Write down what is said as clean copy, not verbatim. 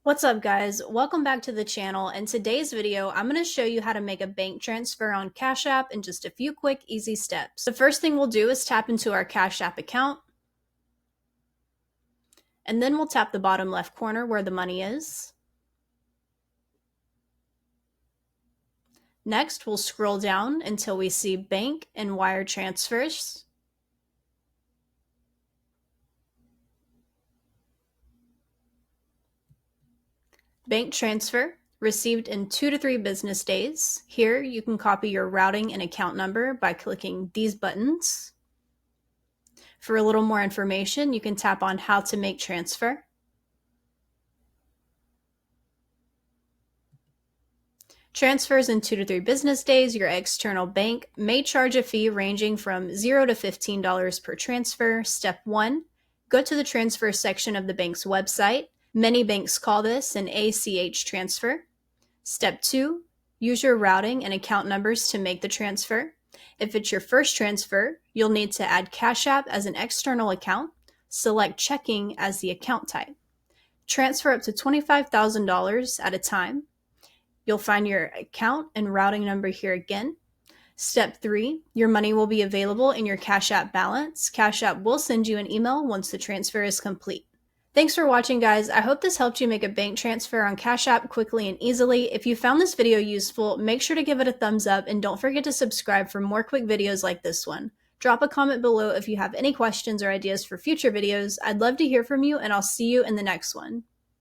What's up guys? Welcome back to the channel. In today's video, I'm going to show you how to make a bank transfer on Cash App in just a few quick, easy steps. The first thing we'll do is tap into our Cash App account, and then we'll tap the bottom left corner where the money is. Next, we'll scroll down until we see Bank and Wire Transfers. Bank transfer received in 2 to 3 business days. Here you can copy your routing and account number by clicking these buttons. For a little more information, you can tap on how to make transfer. Transfers in 2 to 3 business days, your external bank may charge a fee ranging from $0 to $15 per transfer. Step 1, go to the transfer section of the bank's website. Many banks call this an ACH transfer. Step 2, use your routing and account numbers to make the transfer. If it's your first transfer, you'll need to add Cash App as an external account. Select checking as the account type. Transfer up to $25,000 at a time. You'll find your account and routing number here again. Step 3, your money will be available in your Cash App balance. Cash App will send you an email once the transfer is complete. Thanks for watching, guys. I hope this helped you make a bank transfer on Cash App quickly and easily. If you found this video useful, make sure to give it a thumbs up and don't forget to subscribe for more quick videos like this one. Drop a comment below if you have any questions or ideas for future videos. I'd love to hear from you, and I'll see you in the next one.